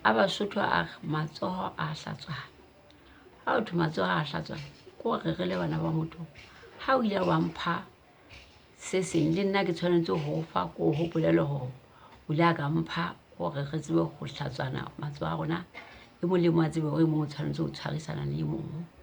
a Basotho a re matsoho a hlatsoana. Ha o thwe matsoho a hlatsoana ko re le bana ba motho ha o ile wa mpha se seng le nna ke tshwanetse ho fa ko hopolele ho o ile ka mpha hore re tsebe ho hlatsoana matsoho a rona e molemo a tsebe hore mo tshwanetse ho tshwarisana le mong.